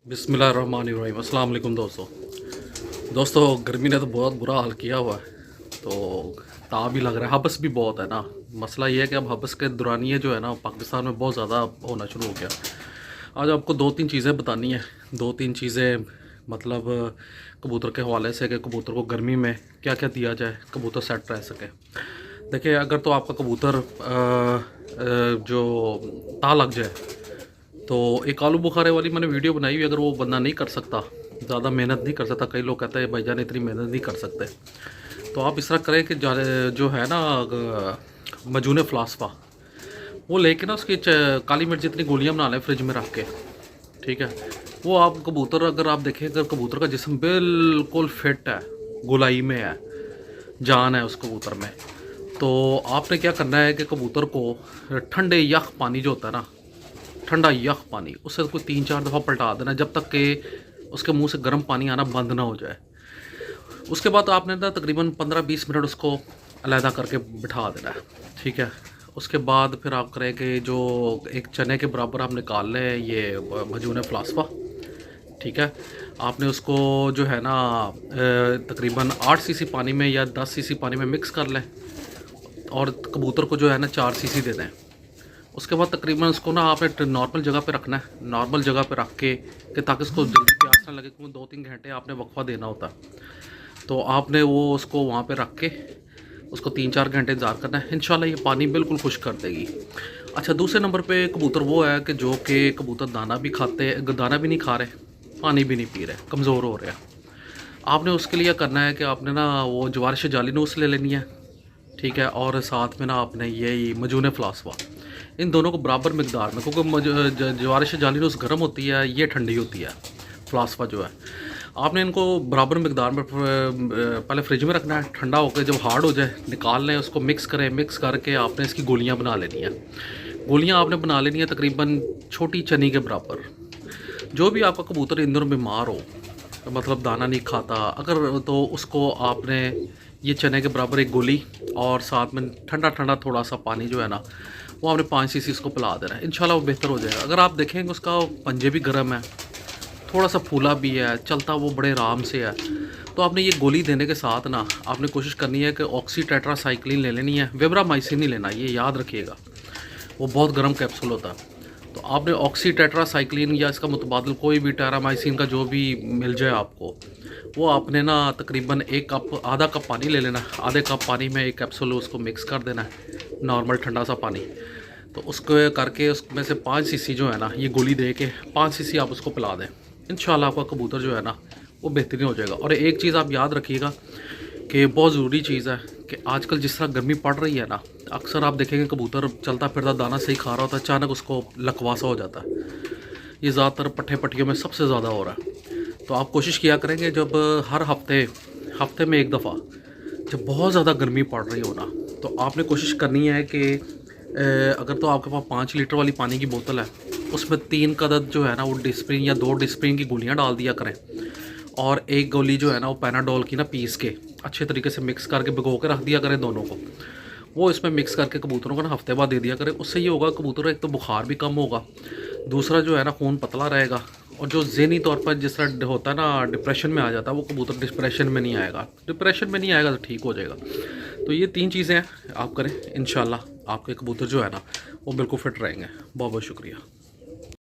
बिस्मिल्लाहिर्रहमानिर्रहीम। अस्सलाम वालेकुम दोस्तों गर्मी ने तो बहुत बुरा हाल किया हुआ है। तो ताप भी लग रहा है, हबस भी बहुत है ना। मसला ये है कि अब हबस के दौरानिये जो है ना पाकिस्तान में बहुत ज़्यादा होना शुरू हो गया। आज आपको दो तीन चीज़ें बतानी है, दो तीन चीज़ें मतलब कबूतर के हवाले से कि कबूतर को गर्मी में क्या क्या दिया जाए कबूतर सेट रह सके। देखिए, अगर तो आपका कबूतर जो ता लग जाए तो एक आलू बुखारे वाली मैंने वीडियो बनाई हुई, अगर वो बंदा नहीं कर सकता, ज़्यादा मेहनत नहीं कर सकता, कई लोग कहते हैं भाईजान इतनी मेहनत नहीं कर सकते, तो आप इस तरह करें कि जो है ना मजून फ़लास्पा वो लेके ना उसकी काली मिर्च जितनी गोलियां बना लें फ्रिज में रख के, ठीक है। वो आप कबूतर अगर आप देखें, अगर कबूतर का जिस्म बिल्कुल फिट है, गोलाई में है, जान है उस कबूतर में, तो आपने क्या करना है कि कबूतर को ठंडे यख पानी जो होता है ना, ठंडा यख पानी, उससे कोई 3-4 दफ़ा पलटा देना जब तक कि उसके मुंह से गर्म पानी आना बंद ना हो जाए। उसके बाद आपने ना तकरीबन 15-20 मिनट उसको अलहदा करके बिठा देना है, ठीक है। उसके बाद फिर आप करें कि जो एक चने के बराबर आप निकाल लें ये मजून फ़लास्पा, ठीक है। आपने उसको जो है ना तकरीबन 8 सीसी पानी में या 10 सीसी पानी में मिक्स कर लें और कबूतर को जो है ना 4 सीसी दे दें। उसके बाद तकरीबन उसको ना आपने नॉर्मल जगह पे रखना है, नॉर्मल जगह पे रख के कि ताकि उसको जल्दी प्यास ना लगे, क्योंकि 2-3 घंटे आपने वक्फा देना होता है। तो आपने वो उसको वहाँ पे रख के उसको 3-4 घंटे इंतज़ार करना है, इंशाल्लाह ये पानी बिल्कुल खुश कर देगी। अच्छा, दूसरे नंबर पे कबूतर वो है कि जो कि कबूतर दाना भी खाते, दाना भी नहीं खा रहे, पानी भी नहीं पी रहे, कमज़ोर हो रहे हैं। आपने उसके लिए करना है कि आपने ना वो जवारिश जाली नूस ले लेनी है, ठीक है, और साथ में ना आपने यही मजून फ़लास्पा, इन दोनों को बराबर मकदार में, क्योंकि जवारिश जालिनूस गर्म होती है, ये ठंडी होती है फ़लास्पा जो है। आपने इनको बराबर मकदार में पहले फ्रिज में रखना है, ठंडा होकर जब हार्ड हो जाए निकाल लें, उसको मिक्स करें, मिक्स करके आपने इसकी गोलियां बना लेनी है। गोलियां आपने बना लेनी है तकरीबन छोटी चनी के बराबर। जो भी आपका कबूतर इन दिनों बीमार हो, मतलब दाना नहीं खाता अगर, तो उसको आपने ये चने के बराबर एक गोली और साथ में ठंडा ठंडा थोड़ा सा पानी जो है ना वो आपने 5 सीसी इसको पिला देना है, इंशाल्लाह वो बेहतर हो जाएगा। अगर आप देखेंगे उसका पंजे भी गर्म है, थोड़ा सा फूला भी है, चलता वो बड़े आराम से है, तो आपने ये गोली देने के साथ ना आपने कोशिश करनी है कि ऑक्सी टेट्रासाइक्लिन ले लेनी है, वेब्रामाइसिन नहीं लेना, ये याद रखिएगा, वो बहुत गर्म कैप्सूल होता है। तो आपने ऑक्सी टेट्रासाइक्लिन या इसका मुतबादल कोई भी टेरामाइसिन का जो भी मिल जाए आपको, वो आपने ना तकरीबन एक कप, आधा कप पानी ले लेना, आधे कप पानी में एक कैप्सूल उसको मिक्स कर देना है, नॉर्मल ठंडा सा पानी। तो उसको करके उसमें से 5 सीसी जो है ना ये गोली दे के 5 सीसी आप उसको पिला दें, इंशाल्लाह आपका कबूतर जो है ना वो बेहतरीन हो जाएगा। और एक चीज़ आप याद रखिएगा कि बहुत ज़रूरी चीज़ है कि आजकल जिस तरह गर्मी पड़ रही है ना, अक्सर आप देखेंगे कबूतर चलता फिरता दाना सही खा रहा होता है, अचानक उसको लकवासा हो जाता है। ये ज़्यादातर पट्टे पट्टियों में सबसे ज़्यादा हो रहा है। तो आप कोशिश किया करेंगे जब हर हफ्ते में एक दफ़ा जब बहुत ज़्यादा गर्मी पड़ रही हो ना, तो आपने कोशिश करनी है कि अगर तो आपके पास 5 लीटर वाली पानी की बोतल है, उसमें 3 कदद जो है ना वो डिस्प्रिन या 2 डिस्प्रिन की गोलियां डाल दिया करें, और एक गोली जो है ना वो पैनाडोल की ना पीस के अच्छे तरीके से मिक्स करके भिगो के रख दिया करें दोनों को। वो इसमें मिक्स करके कबूतरों को ना हफ्ते बाद दे दिया करें। उससे ये होगा कबूतरों, एक तो बुखार भी कम होगा, दूसरा जो है ना खून पतला रहेगा, और जो ज़हनी तौर पर जिस तरह होता है ना डिप्रेशन में आ जाता है, वो कबूतर डिप्रेशन में नहीं आएगा, डिप्रेशन में नहीं आएगा तो ठीक हो जाएगा। तो ये 3 चीज़ें आप करें, इंशाल्लाह आपके कबूतर जो है ना वो बिल्कुल फिट रहेंगे। बहुत बहुत शुक्रिया।